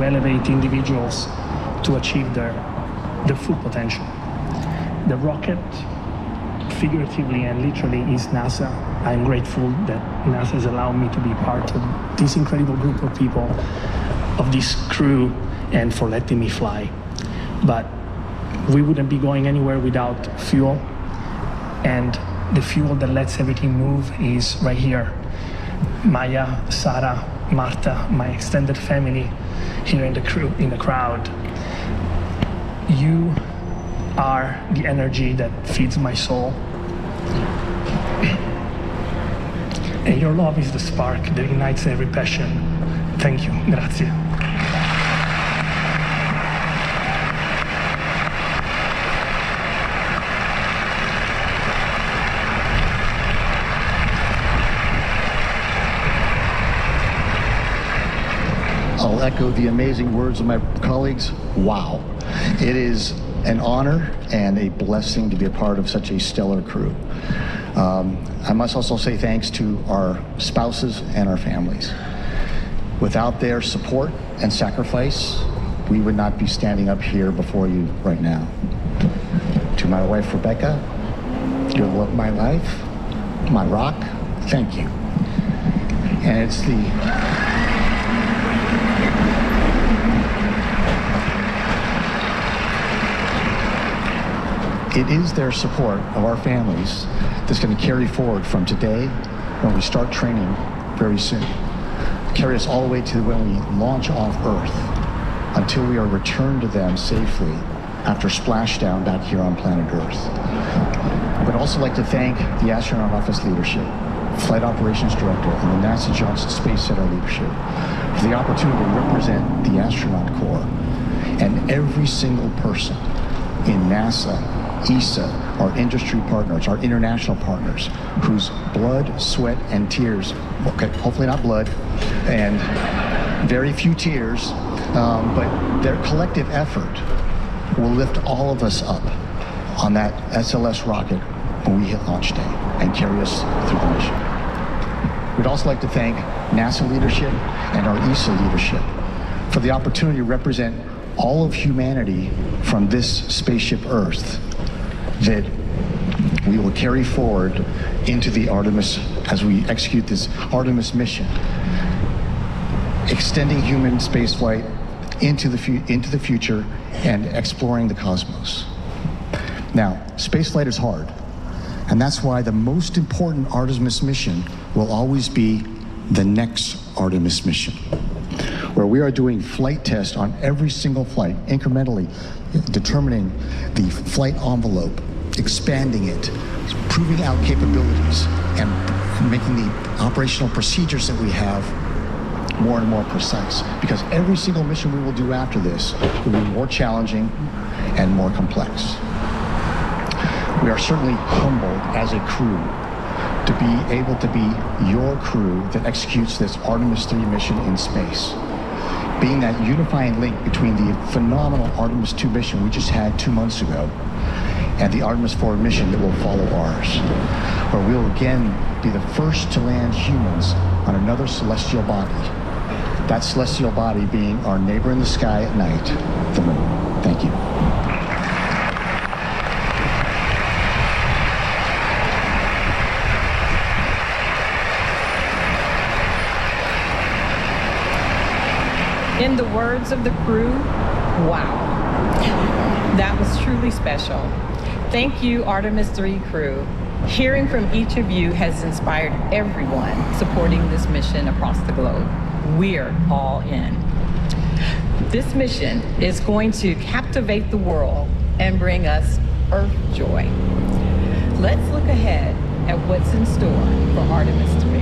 to elevate individuals to achieve their full potential. The rocket, figuratively and literally, is NASA. I'm grateful that NASA has allowed me to be part of this incredible group of people, of this crew, and for letting me fly. But we wouldn't be going anywhere without fuel, and the fuel that lets everything move is right here. Maya, Sarah, Marta, my extended family here in the crew, in the crowd. You are the energy that feeds my soul. And your love is the spark that ignites every passion. Thank you. Grazie. I'll echo the amazing words of my colleagues. Wow. It is an honor and a blessing to be a part of such a stellar crew. I must also say thanks to our spouses and our families. Without their support and sacrifice, we would not be standing up here before you right now. To my wife, Rebecca, your love of my life, my rock, thank you. And it's It is their support of our families that's going to carry forward from today when we start training very soon. Carry us all the way to when we launch off Earth until we are returned to them safely after splashdown back here on planet Earth. I would also like to thank the Astronaut Office leadership, Flight Operations Director, and the NASA Johnson Space Center leadership for the opportunity to represent the astronaut corps and every single person in NASA, ESA, our industry partners, our international partners, whose blood, sweat, and tears, okay, hopefully not blood, and very few tears, but their collective effort will lift all of us up on that SLS rocket when we hit launch day and carry us through the mission. We'd also like to thank NASA leadership and our ESA leadership for the opportunity to represent all of humanity from this spaceship Earth that we will carry forward into the Artemis, as we execute this Artemis mission, extending human spaceflight into the future and exploring the cosmos. Now, spaceflight is hard, and that's why the most important Artemis mission will always be the next Artemis mission, where we are doing flight tests on every single flight, incrementally determining the flight envelope, expanding it, proving out capabilities, and making the operational procedures that we have more and more precise. Because every single mission we will do after this will be more challenging and more complex. We are certainly humbled as a crew to be able to be your crew that executes this Artemis 3 mission in space, being that unifying link between the phenomenal Artemis 2 mission we just had 2 months ago and the Artemis 4 mission that will follow ours, where we will again be the first to land humans on another celestial body. That celestial body being our neighbor in the sky at night, the moon. Thank you. In the words of the crew, wow. That was truly special. Thank you, Artemis 3 crew. Hearing from each of you has inspired everyone supporting this mission across the globe. We're all in. This mission is going to captivate the world and bring us Earth joy. Let's look ahead at what's in store for Artemis 3.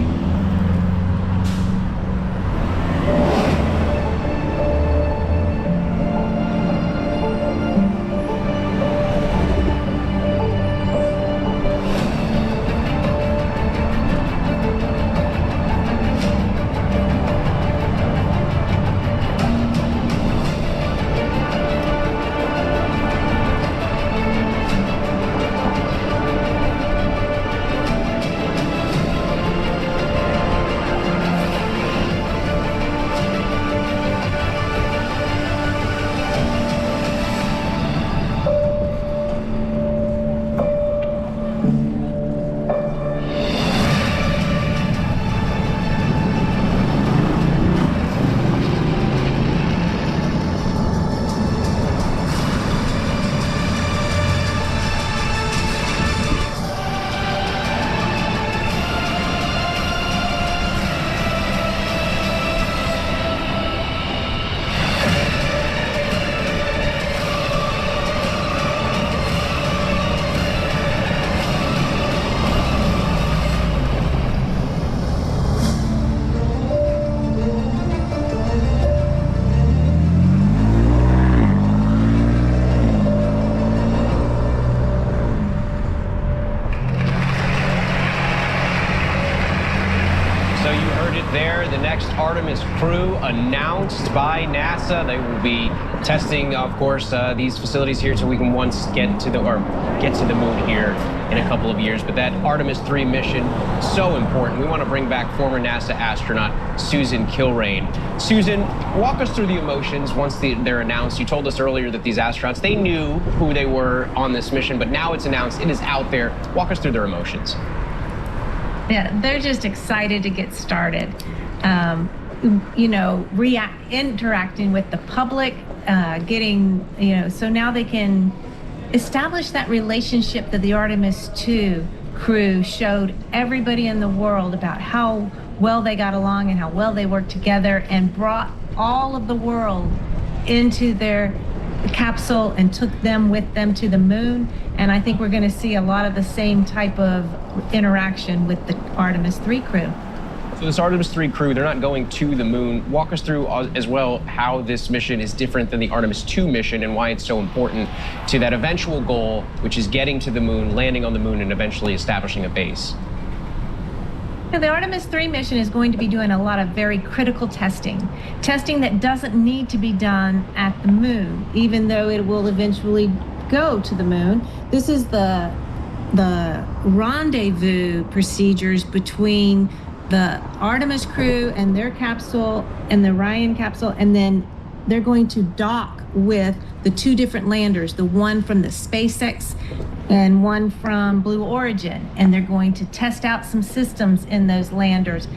crew announced by NASA. They will be testing, of course, these facilities here so we can once get to the moon here in a couple of years. But that Artemis 3 mission, so important. We want to bring back former NASA astronaut Susan Kilrain. Susan, walk us through the emotions once they're announced. You told us earlier that these astronauts, they knew who they were on this mission, but now it's announced, it is out there. Walk us through their emotions. Yeah, they're just excited to get started. Interacting with the public, so now they can establish that relationship that the Artemis 2 crew showed everybody in the world about how well they got along and how well they worked together, and brought all of the world into their capsule and took them with them to the moon. And I think we're going to see a lot of the same type of interaction with the Artemis 3 crew. So this Artemis 3 crew, they're not going to the moon. Walk us through as well how this mission is different than the Artemis 2 mission and why it's so important to that eventual goal, which is getting to the moon, landing on the moon, and eventually establishing a base. The Artemis 3 mission is going to be doing a lot of very critical testing that doesn't need to be done at the moon, even though it will eventually go to the moon. This is the rendezvous procedures between the Artemis crew and their capsule and the Orion capsule, and then they're going to dock with the two different landers, the one from the SpaceX and one from Blue Origin, and they're going to test out some systems in those landers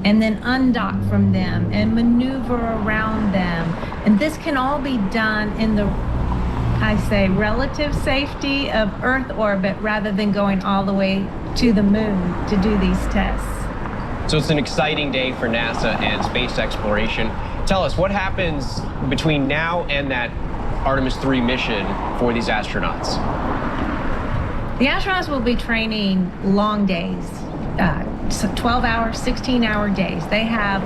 and then undock from them and maneuver around them. And this can all be done in the, I say, relative safety of Earth orbit rather than going all the way to the moon to do these tests. So it's an exciting day for NASA and space exploration. Tell us, what happens between now and that Artemis 3 mission for these astronauts? The astronauts will be training long days, 12-hour, 16-hour days. They have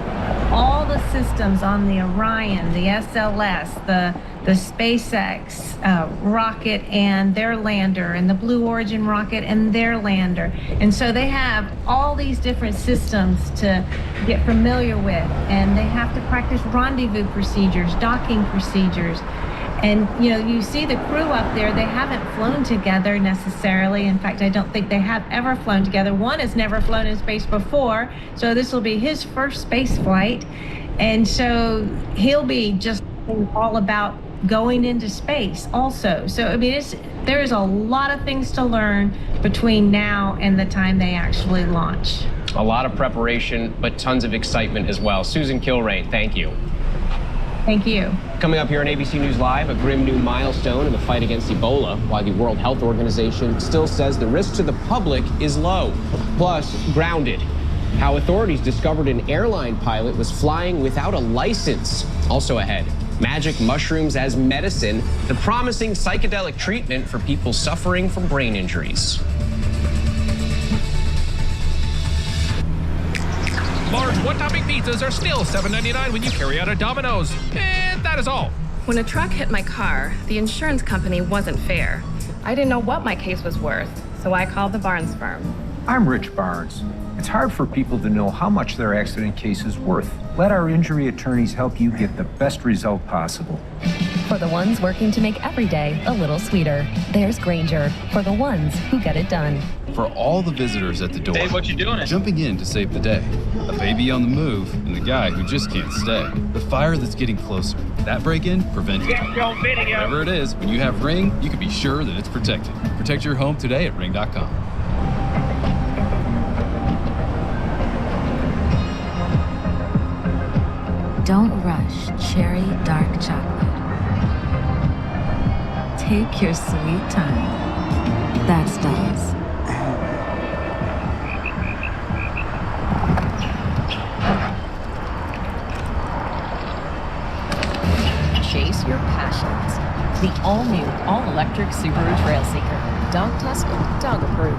all the systems on the Orion, the SLS, the SpaceX rocket and their lander, and the Blue Origin rocket and their lander. And so they have all these different systems to get familiar with, and they have to practice rendezvous procedures, docking procedures. And you see the crew up there, they haven't flown together necessarily. In fact, I don't think they have ever flown together. One has never flown in space before, so this will be his first space flight. And so he'll be just all about going into space also. So, I mean, there is a lot of things to learn between now and the time they actually launch. A lot of preparation, but tons of excitement as well. Susan Kilrain, thank you. Thank you. Coming up here on ABC News Live, a grim new milestone in the fight against Ebola, while the World Health Organization still says the risk to the public is low. Plus, grounded. How authorities discovered an airline pilot was flying without a license. Also ahead, magic mushrooms as medicine, the promising psychedelic treatment for people suffering from brain injuries. Large one-topping pizzas are still $7.99 when you carry out a Domino's. And that is all. When a truck hit my car, the insurance company wasn't fair. I didn't know what my case was worth, so I called the Barnes firm. I'm Rich Barnes. It's hard for people to know how much their accident case is worth. Let our injury attorneys help you get the best result possible. For the ones working to make every day a little sweeter, there's Granger, for the ones who get it done. For all the visitors at the door, hey, what you doing? Jumping in to save the day, a baby on the move, and the guy who just can't stay. The fire that's getting closer. That break-in prevented. Whatever it is, when you have Ring, you can be sure that it's protected. Protect your home today at Ring.com. Don't rush cherry dark chocolate. Take your sweet time. That's Dawes. Chase your passions. The all-new, all-electric Subaru Trailseeker. Dog tested, dog approved.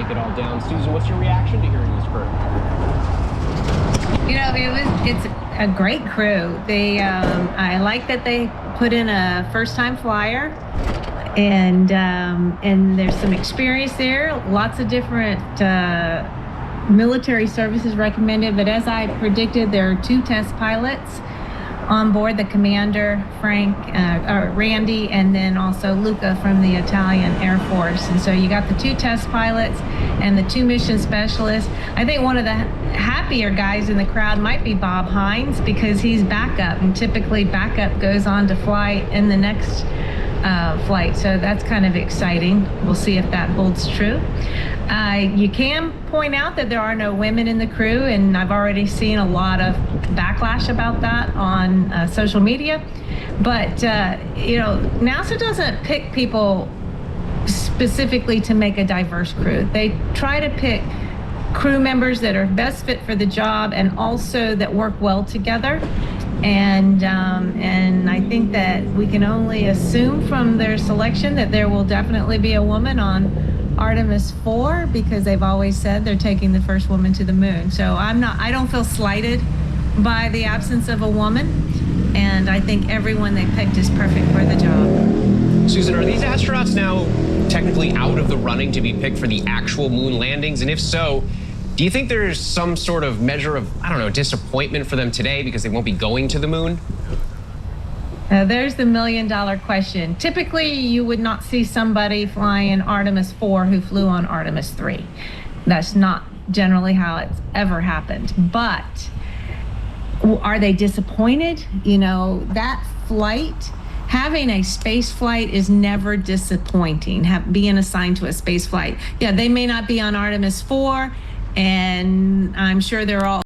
take it all down. Susan, what's your reaction to hearing this crew? You know, it's a great crew. I like that they put in a first-time flyer, and there's some experience there. Lots of different military services recommended, but as I predicted, there are 2 test pilots on board, the commander, Randy, and then also Luca from the Italian Air Force. And so you got the 2 test pilots and the 2 mission specialists. I think one of the happier guys in the crowd might be Bob Hines, because he's backup, and typically backup goes on to fly in the next flight. So that's kind of exciting. We'll see if that holds true. You can point out that there are no women in the crew, and I've already seen a lot of backlash about that on social media. But, you know, NASA doesn't pick people specifically to make a diverse crew. They try to pick crew members that are best fit for the job and also that work well together. And I think that we can only assume from their selection that there will definitely be a woman on Artemis 4, because they've always said they're taking the first woman to the moon. So I don't feel slighted by the absence of a woman, and I think everyone they picked is perfect for the job. Susan, are these astronauts now technically out of the running to be picked for the actual moon landings? And if so, do you think there's some sort of measure of, I don't know, disappointment for them today because they won't be going to the moon? There's the million-dollar question. Typically, you would not see somebody flying Artemis 4 who flew on Artemis 3. That's not generally how it's ever happened. But are they disappointed? You know, that flight, having a space flight is never disappointing, being assigned to a space flight. Yeah, they may not be on Artemis 4, and I'm sure they're all